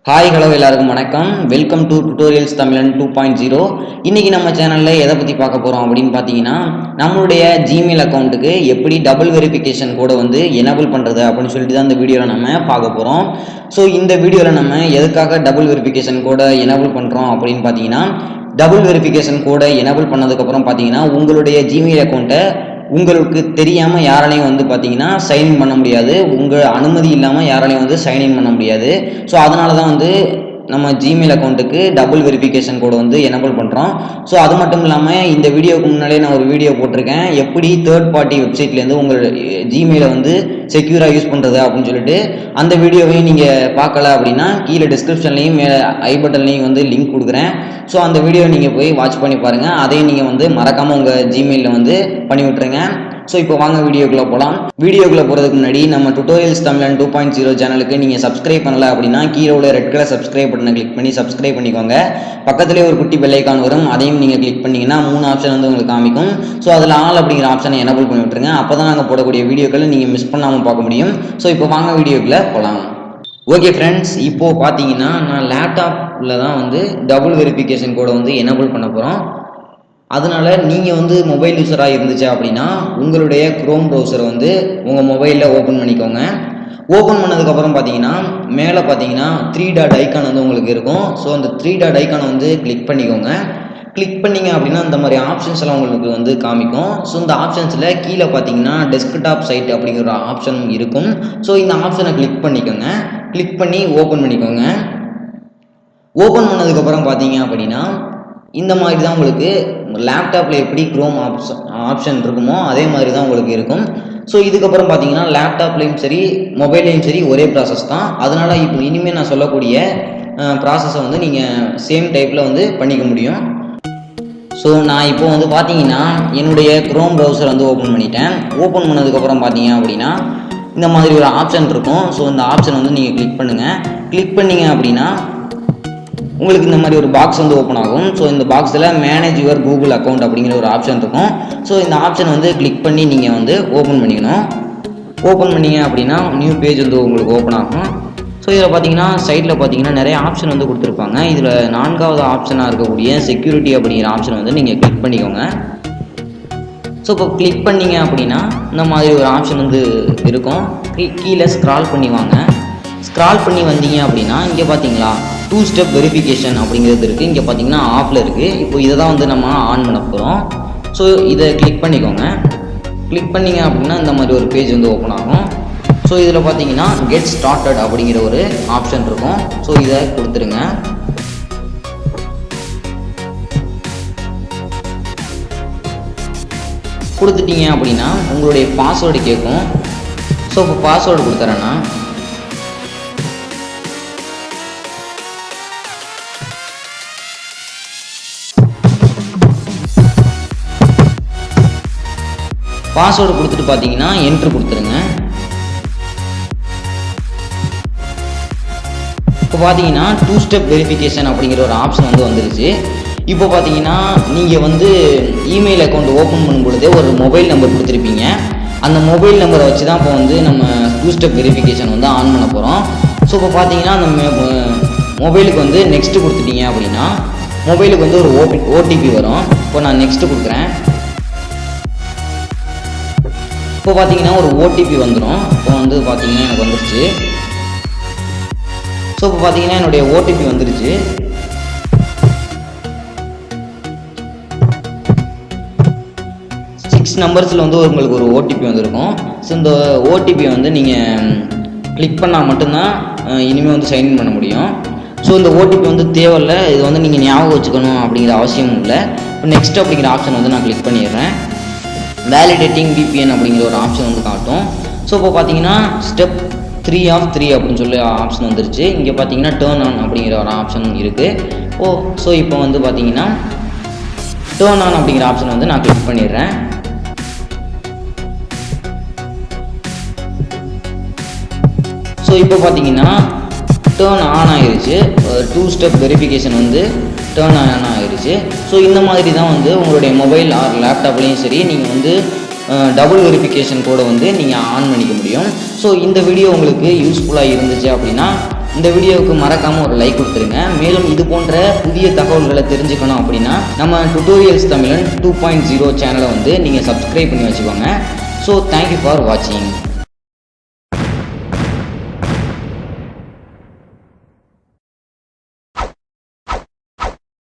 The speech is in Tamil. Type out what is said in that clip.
ஹாய் ஹலோ எல்லாருக்கும் வணக்கம். வெல்கம் டு டுட்டோரியல்ஸ் தமிழன் 2.0. இன்றைக்கி நம்ம சேனலில் எதை பற்றி பார்க்க போகிறோம் அப்படின்னு பார்த்தீங்கன்னா, நம்மளுடைய ஜிமெயில் அக்கௌண்ட்டுக்கு எப்படி டபுள் வெரிஃபிகேஷன் கோடை வந்து எனேபிள் பண்ணுறது அப்படின்னு சொல்லிட்டு தான் இந்த வீடியோவில் நம்ம பார்க்க போகிறோம். ஸோ இந்த வீடியோவில் நம்ம எதுக்காக டபுள் வெரிஃபிகேஷன் கோடை எனேபிள் பண்ணுறோம் அப்படின்னு பார்த்தீங்கன்னா, டபுள் வெரிஃபிகேஷன் கோடை எனேபிள் பண்ணதுக்கப்புறம் பார்த்தீங்கன்னா உங்களுடைய ஜிமெயில் அக்கௌண்ட்டை உங்களுக்கு தெரியாமல் யாராலையும் வந்து பார்த்தீங்கன்னா சைன்இன் பண்ண முடியாது. உங்கள் அனுமதி இல்லாமல் யாராலையும் வந்து சைன்இன் பண்ண முடியாது. ஸோ அதனால தான் வந்து நம்ம ஜிமெயில் அக்கௌண்ட்டுக்கு டபுள் வெரிஃபிகேஷன் கோடை வந்து எனேபிள் பண்ணுறோம். ஸோ அது மட்டும் இல்லாமல் இந்த வீடியோவுக்கு முன்னாடியே நான் ஒரு வீடியோ போட்டிருக்கேன், எப்படி தேர்ட் பார்ட்டி வெப்சைட்லேருந்து உங்கள் ஜிமெயிலை வந்து செக்யூராக யூஸ் பண்ணுறது அப்படின்னு சொல்லிட்டு. அந்த வீடியோவையும் நீங்கள் பார்க்கல அப்படின்னா கீழே டிஸ்கிரிப்ஷன்லேயும் மேலே ஐ பட்டன்லேயும் வந்து லிங்க் கொடுக்குறேன். ஸோ அந்த வீடியோவை நீங்கள் போய் வாட்ச் பண்ணி பாருங்கள். அதையும் நீங்கள் வந்து மறக்காமல் உங்கள் ஜிமெயிலில் வந்து பண்ணி விட்டுருங்க. ஸோ இப்போ வாங்க வீடியோக்குள்ளே போகலாம். வீடியோக்குள்ளே போகிறதுக்கு முன்னாடி நம்ம டுட்டோரியல்ஸ் தமிழன் 2.0 சேனலுக்கு நீங்கள் சப்ஸ்கிரைப் பண்ணல அப்படின்னா கீழே உள்ள ரெட் கலர் சப்ஸ்கிரைப் பட்டனை கிளிக் பண்ணி சப்ஸ்கிரைப் பண்ணிக்கோங்க. பக்கத்துலேயே ஒரு குட்டி பெல் ஐக்கான் வரும், அதையும் நீங்கள் கிளிக் பண்ணிங்கன்னா 3 ஆப்ஷன் வந்து உங்களுக்கு காமிக்கும். ஸோ அதில் ஆல் அப்படிங்கிற ஆப்ஷனை எனேபிள் பண்ணி விட்டுருங்க. அப்போ தான் நாங்கள் போடக்கூடிய வீடியோக்களை நீங்கள் மிஸ் பண்ணாமல் பார்க்க முடியும். ஸோ இப்போ வாங்க வீடியோக்குள்ளே போகலாம். ஓகே ஃப்ரெண்ட்ஸ், இப்போது பார்த்தீங்கன்னா நான் லேப்டாப்பில் தான் வந்து டபுள் வெரிஃபிகேஷன் கோடை வந்து எனேபிள் பண்ண போகிறோம். அதனால் நீங்கள் வந்து மொபைல் யூஸராக இருந்துச்சு அப்படின்னா உங்களுடைய க்ரோம் ப்ரௌசரை வந்து உங்கள் மொபைலில் ஓப்பன் பண்ணிக்கோங்க. ஓப்பன் பண்ணதுக்கப்புறம் பார்த்தீங்கன்னா மேலே பார்த்தீங்கன்னா 3 டாட் ஐக்கான் வந்து உங்களுக்கு இருக்கும். ஸோ அந்த 3 டாட் ஐக்கானை வந்து கிளிக் பண்ணிக்கோங்க. கிளிக் பண்ணிங்க அப்படின்னா இந்த மாதிரி ஆப்ஷன்ஸ் எல்லாம் உங்களுக்கு வந்து காமிக்கும். ஸோ இந்த ஆப்ஷன்ஸில் கீழே பார்த்தீங்கன்னா டெஸ்க்டாப் சைட் அப்படிங்கிற ஒரு ஆப்ஷன் இருக்கும். ஸோ இந்த ஆப்ஷனை கிளிக் பண்ணிக்கோங்க. கிளிக் பண்ணி ஓப்பன் பண்ணிக்கோங்க. ஓப்பன் பண்ணதுக்கப்புறம் பார்த்தீங்க அப்படின்னா இந்த மாதிரி தான் உங்களுக்கு லேப்டாப்பில் எப்படி க்ரோம் ஆப்ஷன் இருக்குமோ அதே மாதிரி தான் உங்களுக்கு இருக்கும். ஸோ இதுக்கப்புறம் பார்த்தீங்கன்னா லேப்டாப்லேயும் சரி மொபைல்லையும் சரி ஒரே ப்ராசஸ் தான். அதனால் இப்போ இனிமேல் நான் சொல்லக்கூடிய ப்ராசஸை வந்து நீங்கள் சேம் டைப்பில் வந்து பண்ணிக்க முடியும். ஸோ நான் இப்போ வந்து பார்த்தீங்கன்னா என்னுடைய க்ரோம் ப்ரௌசர் வந்து ஓப்பன் பண்ணிட்டேன். ஓப்பன் பண்ணதுக்கப்புறம் பார்த்தீங்க அப்படின்னா இந்த மாதிரி ஒரு ஆப்ஷன் இருக்கும். ஸோ இந்த ஆப்ஷன் வந்து நீங்கள் கிளிக் பண்ணுங்கள். கிளிக் பண்ணிங்க அப்படின்னா உங்களுக்கு இந்த மாதிரி ஒரு பாக்ஸ் வந்து ஓப்பன் ஆகும். ஸோ இந்த பாக்ஸில் மேனேஜ் யுவர் கூகுள் அக்கௌண்ட் அப்படிங்கிற ஒரு ஆப்ஷன் இருக்கும். ஸோ இந்த ஆப்ஷன் வந்து கிளிக் பண்ணி நீங்கள் வந்து ஓப்பன் பண்ணிக்கணும். ஓப்பன் பண்ணிங்க அப்படின்னா நியூ பேஜ் வந்து உங்களுக்கு ஓப்பன் ஆகும். ஸோ இதில் பார்த்தீங்கன்னா சைடில் பார்த்தீங்கன்னா நிறைய ஆப்ஷன் வந்து கொடுத்துருப்பாங்க. இதில் 4வது ஆப்ஷனாக இருக்கக்கூடிய செக்யூரிட்டி அப்படிங்கிற ஆப்ஷன் வந்து நீங்கள் கிளிக் பண்ணிக்கோங்க. ஸோ இப்போ கிளிக் பண்ணிங்க அப்படின்னா இந்த மாதிரி ஒரு ஆப்ஷன் வந்து இருக்கும். கீழே ஸ்க்ரால் பண்ணி வாங்க. ஸ்க்ரால் பண்ணி வந்தீங்க அப்படின்னா இங்கே பார்த்தீங்களா 2 ஸ்டெப் வெரிஃபிகேஷன் அப்படிங்கிறது இருக்குது. இங்கே பார்த்தீங்கன்னா ஆஃபில் இருக்குது. இப்போ இதை தான் வந்து நம்ம ஆன் பண்ண போகிறோம். ஸோ இதை கிளிக் பண்ணிக்கோங்க. கிளிக் பண்ணிங்க அப்படின்னா இந்த மாதிரி ஒரு பேஜ் வந்து ஓப்பன் ஆகும். ஸோ இதில் பார்த்தீங்கன்னா கெட் ஸ்டார்டட் அப்படிங்கிற ஒரு ஆப்ஷன் இருக்கும். ஸோ இதை கொடுத்துருங்க. கொடுத்துட்டீங்க அப்படின்னா உங்களுடைய பாஸ்வேர்டு கேட்கும். ஸோ இப்போ பாஸ்வேர்டு கொடுத்துறேன்னா பாஸ்வேர்டு கொடுத்துட்டு பார்த்தீங்கன்னா என்ட்ரு கொடுத்துருங்க. இப்போ பார்த்தீங்கன்னா 2 ஸ்டெப் வெரிஃபிகேஷன் அப்படிங்கிற ஒரு ஆப்ஷன் வந்து வந்துருச்சு. இப்போ பார்த்தீங்கன்னா நீங்கள் வந்து இமெயில் அக்கௌண்ட் ஓப்பன் பண்ணும் பொழுதே ஒரு மொபைல் நம்பர் கொடுத்துருப்பீங்க. அந்த மொபைல் நம்பரை வச்சு தான் இப்போ வந்து நம்ம 2 ஸ்டெப் வெரிஃபிகேஷன் வந்து ஆன் பண்ண போகிறோம். ஸோ இப்போ பார்த்தீங்கன்னா அந்த மொபைலுக்கு வந்து நெக்ஸ்ட்டு கொடுத்துட்டீங்க அப்படின்னா மொபைலுக்கு வந்து ஒரு ஓடிபி வரும். இப்போ நான் நெக்ஸ்ட்டு கொடுக்குறேன். இப்போ பார்த்தீங்கன்னா ஒரு ஓடிபி வந்துடும். இப்போ வந்து பார்த்தீங்கன்னா எனக்கு வந்துருச்சு. ஸோ இப்போ பார்த்தீங்கன்னா என்னுடைய ஓடிபி வந்துருச்சு. நம்பர்ஸில் வந்து உங்களுக்கு ஒரு ஓடிபி வந்திருக்கும். ஸோ இந்த ஓடிபியை வந்து நீங்கள் கிளிக் பண்ணால் மட்டும்தான் இனிமேல் வந்து சைன்இன் பண்ண முடியும். ஸோ இந்த ஓடிபி வந்து தேவையில்லை, இது வந்து நீங்கள் ஞாபகம் வச்சுக்கணும் அப்படிங்கிற அவசியமும் இல்லை. இப்போ நெக்ஸ்ட் அப்படிங்கிற ஆப்ஷன் வந்து நான் கிளிக் பண்ணிடுறேன். வேலிடேட்டிங் VPN அப்படிங்கிற ஒரு ஆப்ஷன் வந்து காட்டும். ஸோ இப்போ பார்த்தீங்கன்னா ஸ்டெப் 3 of 3 அப்படின்னு சொல்லி ஆப்ஷன் வந்துருச்சு. இங்கே பார்த்தீங்கன்னா டேர்ன் ஆன் அப்படிங்கிற ஒரு ஆப்ஷன் இருக்குது. ஸோ இப்போ வந்து பார்த்தீங்கன்னா டேர்ன் ஆன் அப்படிங்கிற ஆப்ஷன் வந்து நான் கிளிக் பண்ணிடுறேன். ஸோ இப்போ பார்த்தீங்கன்னா டேர்ன் ஆன் ஆகிருச்சு. 2 ஸ்டெப் வெரிஃபிகேஷன் வந்து டேர்ன் ஆன் ஆகிருச்சு. ஸோ இந்த மாதிரி தான் வந்து உங்களுடைய மொபைல் ஆர் லேப்டாப்லேயும் சரி நீங்கள் வந்து டபுள் வெரிஃபிகேஷன் கோடை வந்து நீங்கள் ஆன் பண்ணிக்க முடியும். ஸோ இந்த வீடியோ உங்களுக்கு யூஸ்ஃபுல்லாக இருந்துச்சு அப்படின்னா இந்த வீடியோவுக்கு மறக்காமல் ஒரு லைக் கொடுத்துருங்க. மேலும் இது போன்ற புதிய தகவல்களை தெரிஞ்சுக்கணும் அப்படின்னா நம்ம டுட்டோரியல்ஸ் தமிழன் 2.0 சேனலை வந்து நீங்கள் சப்ஸ்கிரைப் பண்ணி வச்சுக்கோங்க. ஸோ தேங்க்யூ ஃபார் வாட்சிங்.